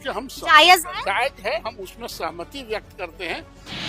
देखिए हम जायज है? जायज है, हम उसमें सहमति व्यक्त करते हैं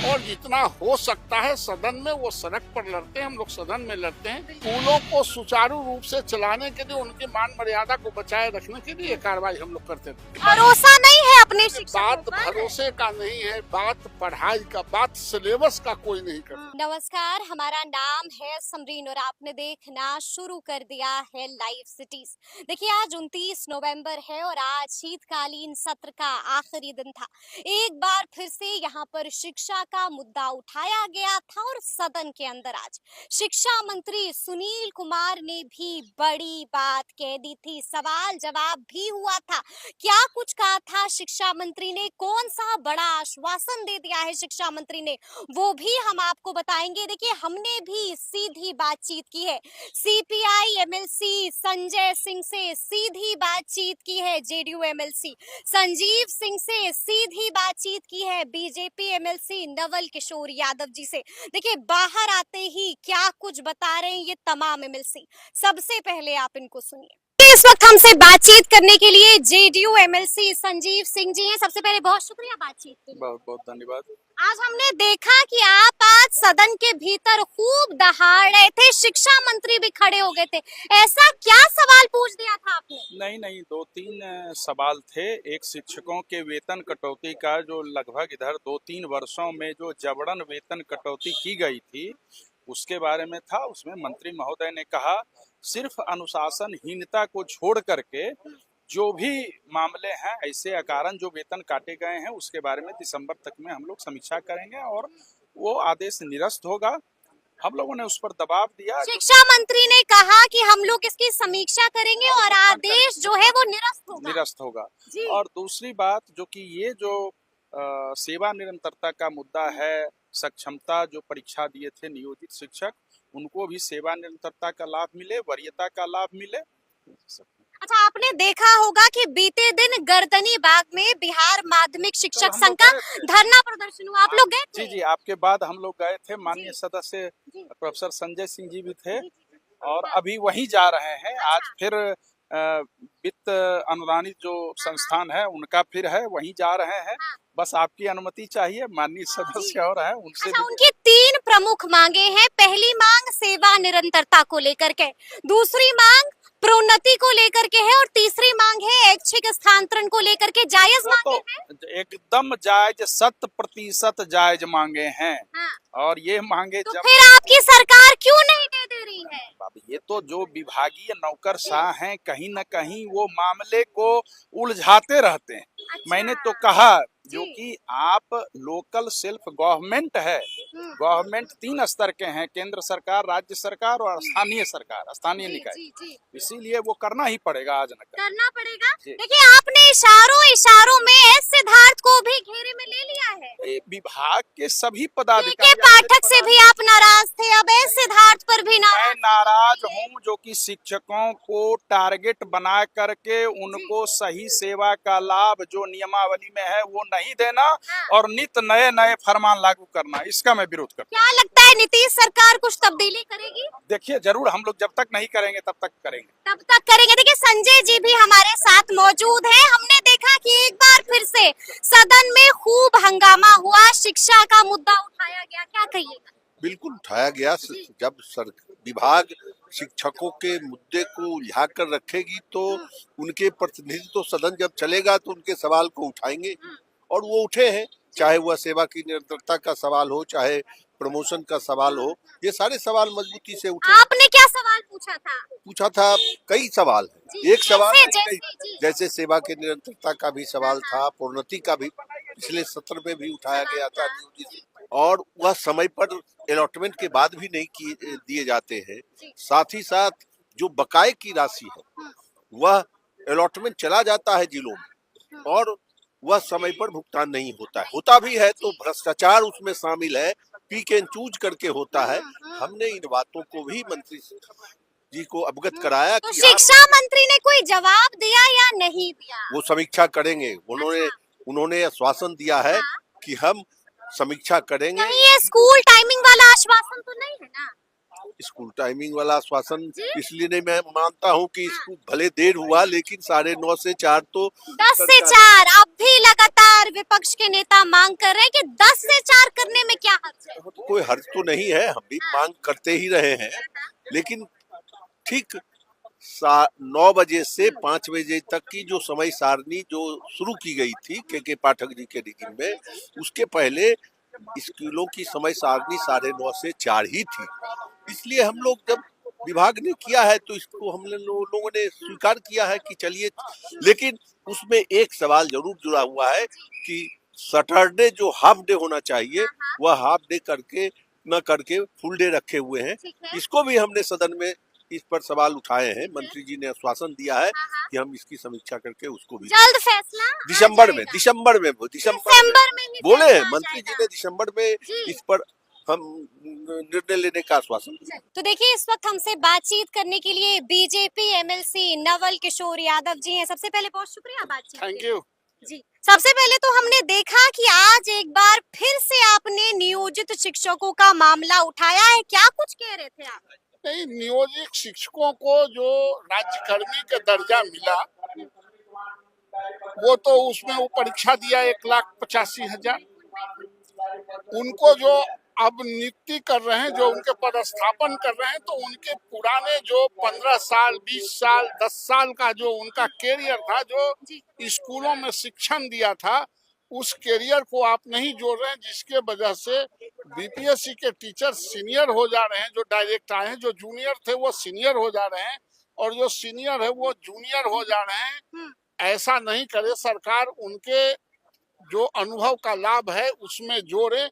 और जितना हो सकता है सदन में वो सड़क पर लड़ते हैं, हम लोग सदन में लड़ते हैं। स्कूलों को सुचारू रूप से चलाने के लिए, उनकी मान मर्यादा को बचाए रखने के लिए कार्रवाई हम लोग करते हैं। भरोसा नहीं है अपने शिक्षकों बात पर? भरोसे का नहीं है, बात पढ़ाई का, बात सिलेबस का कोई नहीं करता। नमस्कार, हमारा नाम है समरीन और आपने देखना शुरू कर दिया है लाइव सिटीज। देखिए आज 29 नवंबर है और आज शीतकालीन सत्र का आखिरी दिन था। एक बार फिर से यहाँ पर शिक्षा का मुद्दा उठाया गया था और सदन के अंदर आज शिक्षा मंत्री सुनील कुमार ने भी बड़ी बात कह दी थी। सवाल जवाब भी हुआ था। क्या कुछ कहा था शिक्षा मंत्री ने, कौन सा बड़ा आश्वासन दे दिया है शिक्षा मंत्री ने, वो भी हम आपको बताएंगे। देखिए हमने भी सीधी बातचीत की है, सीपीआई एमएलसी संजय सिंह से सीधी बातचीत की है, जेडीयू एमएलसी संजीव सिंह से सीधी बातचीत की है, बीजेपी एमएलसी नवल किशोर यादव जी से। देखिए बाहर आते ही क्या कुछ बता रहे हैं ये तमाम एमएलसी। सबसे पहले आप इनको सुनिए। इस वक्त हमसे बातचीत करने के लिए जेडीयू एमएलसी संजीव सिंह जी हैं। सबसे पहले बहुत शुक्रिया बातचीत के लिए। बहुत बहुत धन्यवाद। आज हमने देखा कि आप आज सदन के भीतर खूब दहाड़ रहे थे, शिक्षा मंत्री भी खड़े हो गए थे। ऐसा क्या सवाल पूछ दिया था आपने? नहीं, दो तीन सवाल थे। एक शिक्षकों के वेतन कटौती का, जो लगभग इधर 2-3 वर्षों में जो जबरन वेतन कटौती की गई थी उसके बारे में था। उसमें मंत्री महोदय ने कहा सिर्फ अनुशासनहीनता को छोड़ करके जो भी मामले हैं, ऐसे अकारण जो वेतन काटे गए हैं, उसके बारे में दिसंबर तक में हम लोग समीक्षा करेंगे और वो आदेश निरस्त होगा। हम लोगों ने उस पर दबाव दिया। शिक्षा मंत्री ने कहा कि हम लोग इसकी समीक्षा करेंगे और आदेश जो है वो निरस्त होगा। और दूसरी बात जो कि ये जो सेवा निरंतरता का मुद्दा है, सक्षमता जो परीक्षा दिए थे नियोजित शिक्षक, उनको भी सेवा निरंतरता का लाभ मिले, वरीयता का लाभ मिले। अच्छा, आपने देखा होगा कि बीते दिन गर्दनी बाग में बिहार माध्यमिक शिक्षक संघ का धरना प्रदर्शन हुआ, आप लोग गए थे? जी, आपके बाद हम लोग गए थे। माननीय सदस्य प्रोफेसर संजय सिंह जी भी थे और अभी वहीं जा रहे हैं। आज फिर वित्त अनुदानित जो संस्थान है उनका फिर है, वहीं जा रहे हैं। बस आपकी अनुमति चाहिए, माननीय सदस्य और है उनसे। अच्छा, उनकी 3 प्रमुख मांगे हैं। पहली मांग सेवा निरंतरता को लेकर के, दूसरी मांग प्रोन्नति को लेकर के है और तीसरी मांग है ऐच्छिक स्थानांतरण को लेकर के। जायज मांगे हैं? एकदम जायज, 100% जायज मांगे हैं। और ये मांगे तो फिर आपकी सरकार क्यों नहीं दे रही है? ये तो जो विभागीय नौकरशाह हैं, कहीं न कहीं वो मामले को उलझाते रहते हैं। अच्छा। मैंने तो कहा जो कि आप लोकल सेल्फ गवर्नमेंट है, गवर्नमेंट 3 स्तर के हैं, केंद्र सरकार, राज्य सरकार और स्थानीय सरकार, स्थानीय निकाय। इसीलिए वो करना ही पड़ेगा, आज न करना पड़ेगा। देखिए आपने इशारों में एस सिद्धार्थ को भी घेरे में ले लिया है। विभाग के सभी पदाधिकारी। पाठक से भी आप नाराज थे, अब एस सिद्धार्थ पर भी मैं नाराज हूँ जो कि शिक्षकों को टारगेट बना करके उनको सही सेवा का लाभ जो नियमावली में है वो नहीं देना और नित नए फरमान लागू करना, इसका मैं विरोध करता हूँ। क्या लगता है नीतीश सरकार कुछ तब्दीली करेगी? देखिए जरूर, हम लोग जब तक नहीं करेंगे तब तक करेंगे। देखिए संजय जी भी हमारे साथ मौजूद हैं। हमने देखा कि एक बार फिर से सदन में खूब हंगामा हुआ, शिक्षा का मुद्दा उठाया गया, क्या कहिएगा? बिल्कुल उठाया गया। जब विभाग शिक्षकों के मुद्दे को उलझा कर रखेगी तो उनके प्रतिनिधित्व सदन जब चलेगा तो उनके सवाल को उठाएंगे और वो उठे हैं। चाहे वह सेवा की निरंतरता का सवाल हो, चाहे प्रमोशन का सवाल हो, ये सारे सवाल मजबूती से उठे। आपने क्या सवाल पूछा था? कई सवाल है। एक सवाल जैसे सेवा की निरंतरता का भी सवाल था, प्रोन्नति का भी पिछले सत्र में भी उठाया गया था, और वह समय पर अलॉटमेंट के बाद भी नहीं दिए जाते हैं। साथ ही साथ जो बकाये की राशि है वह अलॉटमेंट चला जाता है जिलों में और वह समय पर भुगतान नहीं होता है। होता भी है तो भ्रष्टाचार उसमें शामिल है, पिक एंड चूज करके होता है। हमने इन बातों को भी मंत्री जी को अवगत कराया। तो शिक्षा मंत्री ने कोई जवाब दिया या नहीं दिया? वो समीक्षा करेंगे। उन्होंने आश्वासन दिया है कि हम समीक्षा करेंगे। ये स्कूल टाइमिंग वाला आश्वासन तो नहीं है ना? स्कूल टाइमिंग वाला आश्वासन इसलिए नहीं, मैं मानता हूं कि स्कूल भले देर हुआ लेकिन 9:30 से 4 तो 10 से 4 अब भी विपक्ष के नेता मांग कर रहे हैं कि 10 से 4 करने में क्या हर्ज है? कोई हर्ज तो नहीं है, हम भी मांग करते ही रहे हैं, लेकिन ठीक 9 बजे से 5 बजे तक की जो समय सारणी जो शुरू की गई थी के पाठक जी के रिगिंग में, उसके पहले स्कूलों की समय सारणी 9:30 से 4 ही थी। इसलिए हम लोग जब विभाग ने किया है तो इसको हम लोगों ने स्वीकार किया है कि चलिए, लेकिन उसमें एक सवाल जरूर जुड़ा हुआ है कि सैटरडे जो हाफ डे होना चाहिए वह हाफ डे करके न करके फुल डे रखे हुए हैं। इसको भी हमने सदन में इस पर सवाल उठाए हैं। मंत्री जी ने आश्वासन दिया है कि हम इसकी समीक्षा करके उसको भी जल्द फैसला दिसंबर में ही बोले हैं फैसला आ मंत्री जी जाएगा। ने, दिसंबर में इस पर हम निर्णय लेने का आश्वासन दिया। तो देखिए, इस वक्त हमसे बातचीत करने के लिए बीजेपी एमएलसी नवल किशोर यादव जी हैं। सबसे पहले बहुत शुक्रिया बातचीत के लिए। Thank you. जी, सबसे पहले तो हमने देखा कि आज एक बार फिर से आपने नियोजित शिक्षकों का मामला उठाया है। क्या कुछ कह रहे थे आप? नहीं, नियोजित शिक्षकों को जो राज्यकर्मी का दर्जा मिला वो तो उसमें वो परीक्षा दिया 1,85,000। उनको जो अब नियुक्ति कर रहे हैं, जो उनके पदस्थापन कर रहे हैं, तो उनके पुराने जो 15 साल 20 साल 10 साल का जो उनका कैरियर था, जो स्कूलों में शिक्षण दिया था, उस कैरियर को आप नहीं जोड़ रहे हैं, जिसके वजह से बीपीएससी के टीचर सीनियर हो जा रहे हैं। जो डायरेक्ट आए हैं, जो जूनियर थे वो सीनियर हो जा रहे हैं, और जो सीनियर है वो जूनियर हो जा रहे हैं। ऐसा नहीं करे सरकार, उनके जो अनुभव का लाभ है उसमें जोड़े,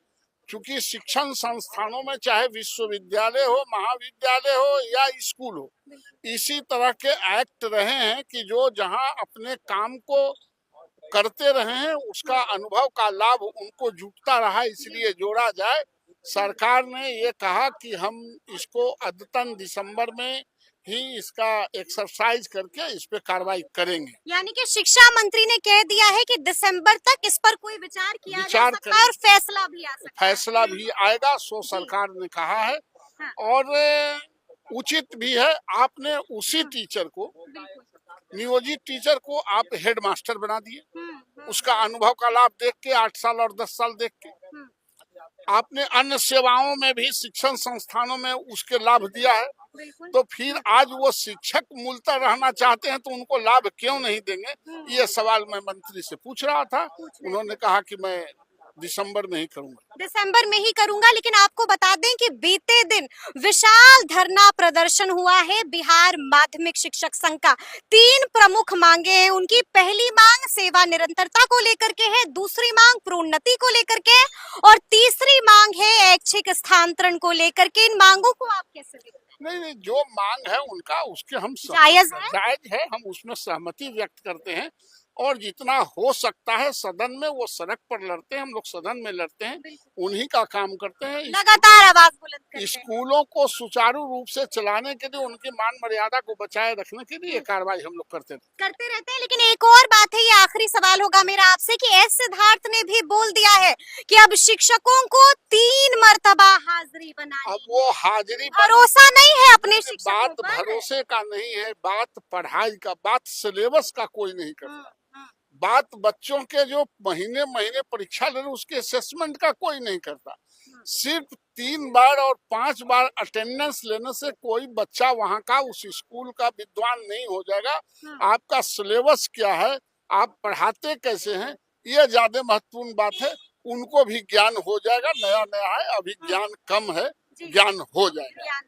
क्योंकि शिक्षण संस्थानों में चाहे विश्वविद्यालय हो, महाविद्यालय हो या स्कूल हो, इसी तरह के एक्ट रहे हैं कि जो जहां अपने काम को करते रहे हैं उसका अनुभव का लाभ उनको जुटता रहा, इसलिए जोड़ा जाए। सरकार ने ये कहा कि हम इसको अद्यतन दिसंबर में ही इसका एक्सरसाइज करके इस पे कार्रवाई करेंगे। यानी कि शिक्षा मंत्री ने कह दिया है कि दिसंबर तक इस पर कोई विचार किया जा सकता है और फैसला भी आ सकता है। फैसला भी आएगा, सो सरकार ने कहा है। और उचित भी है। आपने उसी टीचर को, नियोजित टीचर को आप हेडमास्टर बना दिए, उसका अनुभव का लाभ देख के 8 साल और 10 साल देख के आपने अन्य सेवाओं में भी शिक्षण संस्थानों में उसके लाभ दिया है। तो फिर आज वो शिक्षक मूलतः रहना चाहते हैं तो उनको लाभ क्यों नहीं देंगे? ये सवाल मैं मंत्री से पूछ रहा था। उन्होंने कहा कि मैं दिसंबर में ही करूंगा। लेकिन आपको बता दें कि बीते दिन विशाल धरना प्रदर्शन हुआ है बिहार माध्यमिक शिक्षक संघ का। 3 प्रमुख मांगे हैं उनकी। पहली मांग सेवा निरंतरता को लेकर के है, दूसरी मांग प्रोन्नति को लेकर के, और तीसरी मांग है ऐच्छिक स्थानांतरण को लेकर के। इन मांगों को आप कैसे देखते हैं? नहीं, जो मांग है उनका, उसके हम जायज है, हम उसमें सहमति व्यक्त करते हैं। और जितना हो सकता है सदन में, वो सड़क पर लड़ते हैं, हम लोग सदन में लड़ते हैं, उन्हीं का काम करते हैं। लगातार आवाज बुलंद करते हैं। स्कूलों को सुचारू रूप से चलाने के लिए, उनकी मान मर्यादा को बचाए रखने के लिए कार्रवाई हम लोग करते रहते हैं। लेकिन एक और बात है, ये आखिरी सवाल होगा मेरा आपसे, कि एस सिद्धार्थ ने भी बोल दिया है कि अब शिक्षकों को 3 मर्तबा हाजिरी बनानी। अब वो हाजिरी, भरोसा नहीं है अपने शिक्षकों बात पर। भरोसे का नहीं है, बात पढ़ाई का, बात सिलेबस का कोई नहीं करता। बात बच्चों के जो महीने महीने परीक्षा ले रहे उसके असेसमेंट का कोई नहीं करता। सिर्फ 3 बार और 5 बार अटेंडेंस लेने से कोई बच्चा वहाँ का, उस स्कूल का विद्वान नहीं हो जाएगा। आपका सिलेबस क्या है, आप पढ़ाते कैसे हैं, ये ज्यादा महत्वपूर्ण बात है। उनको भी ज्ञान हो जाएगा, नया नया है, अभी ज्ञान कम है, ज्ञान हो जाएगा।